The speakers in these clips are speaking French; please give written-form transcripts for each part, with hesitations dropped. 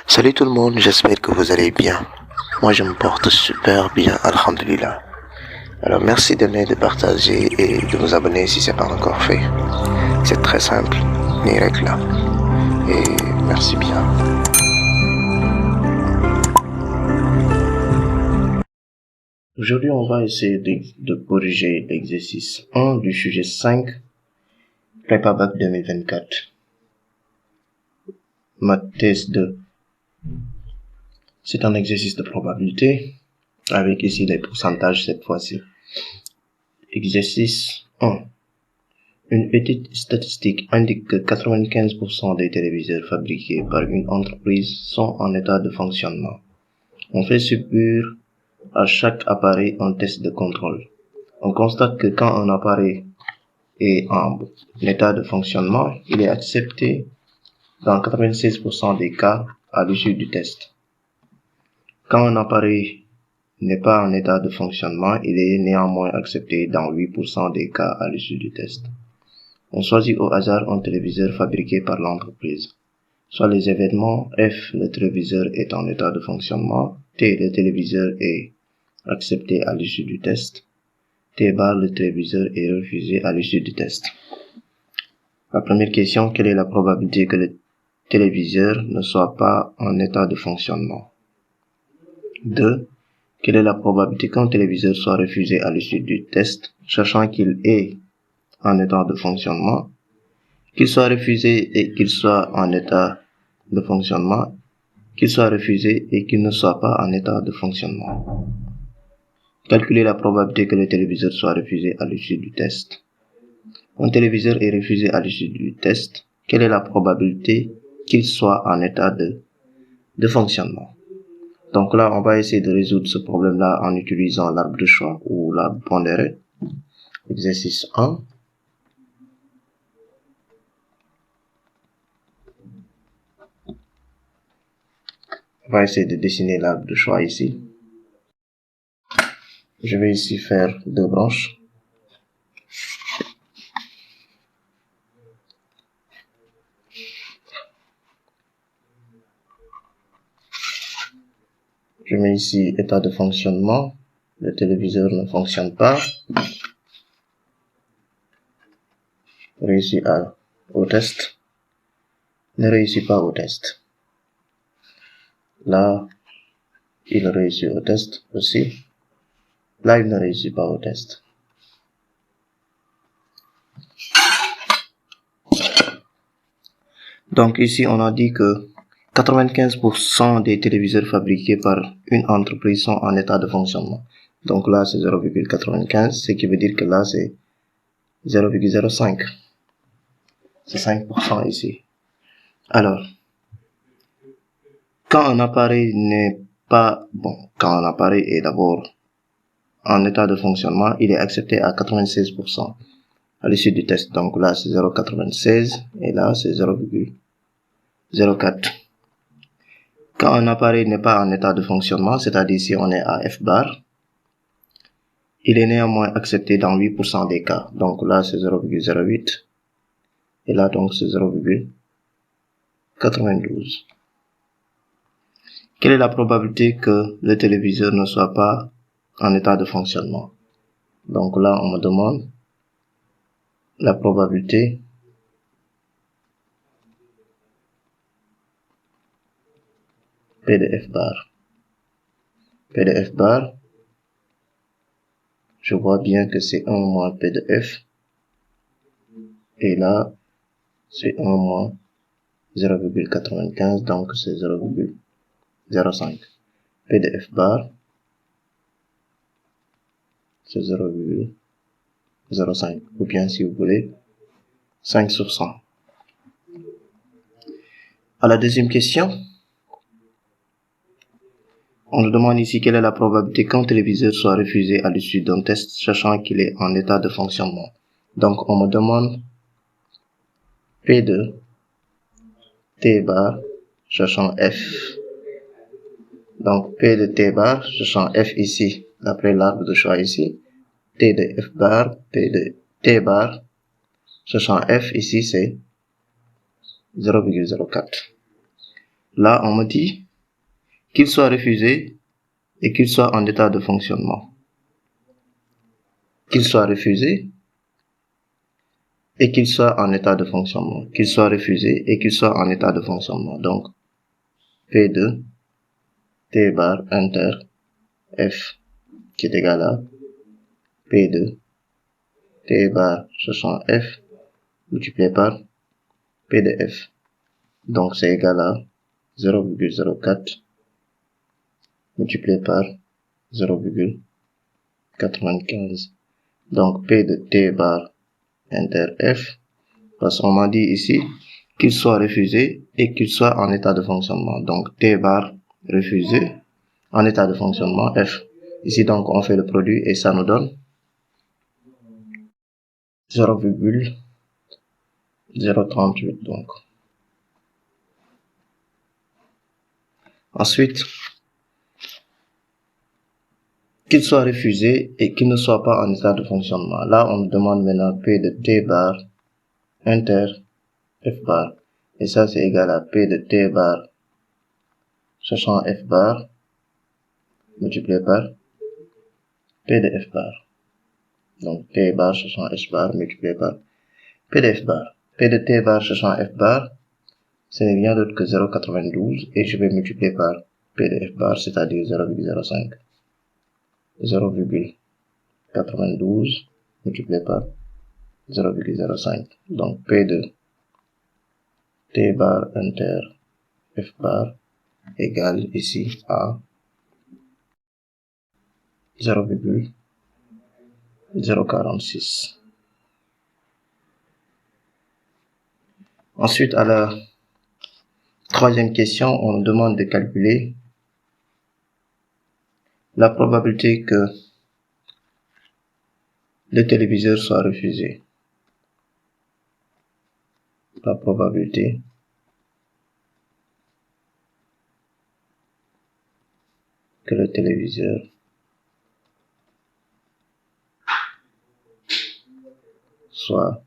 Salut tout le monde, j'espère que vous allez bien. Moi je me porte super bien, alhamdulillah. Alors merci d'aimer, de partager et de vous abonner si c'est pas encore fait. C'est très simple, ni règle là. Et merci bien. Aujourd'hui on va essayer de corriger l'exercice 1 du sujet 5, Prépa Bac 2024. Maths test 2. C'est un exercice de probabilité, avec ici les pourcentages cette fois-ci. Exercice 1. Une étude statistique indique que 95% des téléviseurs fabriqués par une entreprise sont en état de fonctionnement. On fait subir à chaque appareil un test de contrôle. On constate que quand un appareil est en état de fonctionnement, il est accepté dans 96% des cas à l'issue du test. Quand un appareil n'est pas en état de fonctionnement, il est néanmoins accepté dans 8% des cas à l'issue du test. On choisit au hasard un téléviseur fabriqué par l'entreprise. Soit les événements F, le téléviseur est en état de fonctionnement, T, le téléviseur est accepté à l'issue du test, T bar, le téléviseur est refusé à l'issue du test. La première question, quelle est la probabilité que le téléviseur ne soit pas en état de fonctionnement? 2. Quelle est la probabilité qu'un téléviseur soit refusé à l'issue du test, sachant qu'il est en état de fonctionnement, qu'il soit refusé et qu'il soit en état de fonctionnement, qu'il soit refusé et qu'il ne soit pas en état de fonctionnement. Calculer la probabilité que le téléviseur soit refusé à l'issue du test. Un téléviseur est refusé à l'issue du test. Quelle est la probabilité qu'il soit en état de fonctionnement? Donc là, on va essayer de résoudre ce problème-là en utilisant l'arbre de choix ou l'arbre pondéré. Exercice 1. On va essayer de dessiner l'arbre de choix ici. Je vais ici faire 2 branches. Je mets ici état de fonctionnement. Le téléviseur ne fonctionne pas. Réussit au test. Ne réussit pas au test. Là, il réussit au test aussi. Là, il ne réussit pas au test. Donc ici, on a dit que 95% des téléviseurs fabriqués par une entreprise sont en état de fonctionnement. Donc là, c'est 0,95, ce qui veut dire que là, c'est 0,05. C'est 5% ici. Alors, quand un appareil quand un appareil est d'abord en état de fonctionnement, il est accepté à 96% à l'issue du test. Donc là, c'est 0,96 et là, c'est 0,04. Quand un appareil n'est pas en état de fonctionnement, c'est-à-dire si on est à F bar, il est néanmoins accepté dans 8% des cas. Donc là, c'est 0,08 et là, donc, c'est 0,92. Quelle est la probabilité que le téléviseur ne soit pas en état de fonctionnement? Donc là, on me demande la probabilité P de F bar. P de F bar, je vois bien que c'est 1 moins P de F. Et là, c'est 1 moins 0,95, donc c'est 0,05. P de F bar, c'est 0,05. Ou bien, si vous voulez, 5 sur 100. À la deuxième question, on nous demande ici quelle est la probabilité qu'un téléviseur soit refusé à l'issue d'un test, sachant qu'il est en état de fonctionnement. Donc, on me demande P de T bar, sachant F. Donc, P de T bar, sachant F ici, d'après l'arbre de choix ici. T de F bar, P de T bar, sachant F ici, c'est 0,04. Là, on me dit qu'il soit refusé et qu'il soit en état de fonctionnement. Qu'il soit refusé et qu'il soit en état de fonctionnement. Qu'il soit refusé et qu'il soit en état de fonctionnement. Donc, P de T bar inter F qui est égal à P de T bar sachant F multiplié par P de F. Donc, c'est égal à 0,04 multiplié par 0,95. Donc, P de T bar inter F, parce qu'on m'a dit ici qu'il soit refusé et qu'il soit en état de fonctionnement. Donc, T bar refusé en état de fonctionnement F. Ici, donc, on fait le produit et ça nous donne 0,038. Donc, ensuite, qu'il soit refusé et qu'il ne soit pas en état de fonctionnement. Là, on me demande maintenant P de T bar inter F bar. Et ça, c'est égal à P de T bar sachant F bar multiplié par P de F bar. Donc, T bar sachant H bar multiplié par P de F bar. P de T bar sachant F bar, ce n'est rien d'autre que 0,92 et je vais multiplier par P de F bar, c'est-à-dire 0,05. 0,92 multiplié par 0,05. Donc, P de T bar inter F bar égale ici à 0,046. Ensuite, à la troisième question, on nous demande de calculer la probabilité que le téléviseur soit refusé. La probabilité que le téléviseur soit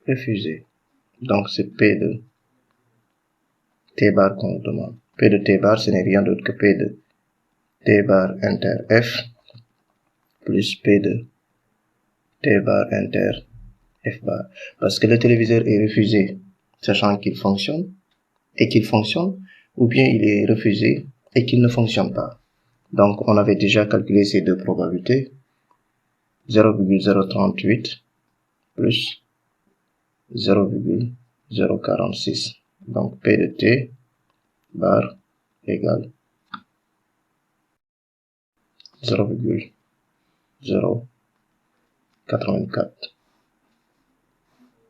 refusé. Donc, c'est P de T bar qu'on nous demande. P de T bar, ce n'est rien d'autre que P de T bar inter F plus P de T bar inter F bar. Parce que le téléviseur est refusé, sachant qu'il fonctionne, ou bien il est refusé et qu'il ne fonctionne pas. Donc, on avait déjà calculé ces deux probabilités. 0,038 plus 0,046. Donc, P de T bar égale 0,084.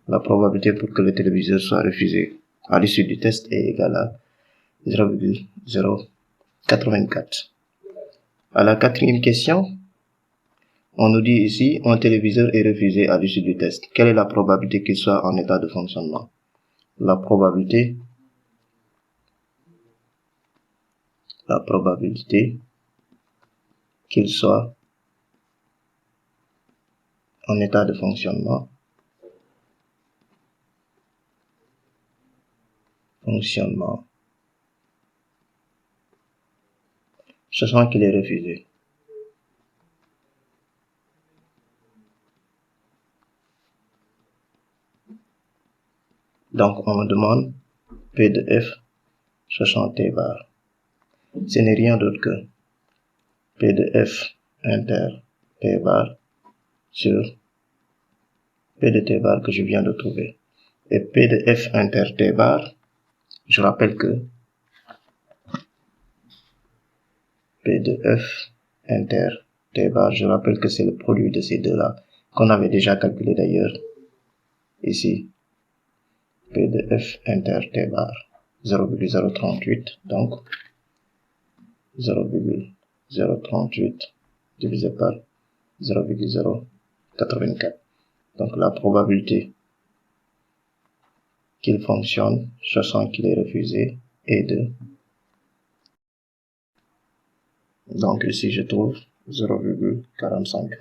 La probabilité pour que le téléviseur soit refusé à l'issue du test est égale à 0,084. À la quatrième question, on nous dit ici, un téléviseur est refusé à l'issue du test. Quelle est la probabilité qu'il soit en état de fonctionnement? La probabilité qu'il soit en état de fonctionnement, sachant qu'il est refusé. Donc, on me demande P de F sachant T bar. Ce n'est rien d'autre que P de F inter T bar sur P de T bar que je viens de trouver. Et P de F inter T bar, je rappelle que P de F inter T bar, je rappelle que c'est le produit de ces deux-là, qu'on avait déjà calculé d'ailleurs ici. P de F inter T bar, 0,038, donc 0,038 divisé par 0,084. Donc la probabilité qu'il fonctionne, sachant qu'il est refusé, est de... Donc ici je trouve 0,45.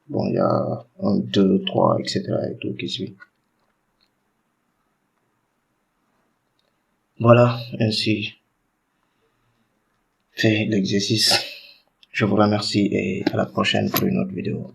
Bon, il y a 1, 2, 3, etc. et tout qui suit. Voilà, ainsi fait l'exercice. Je vous remercie et à la prochaine pour une autre vidéo.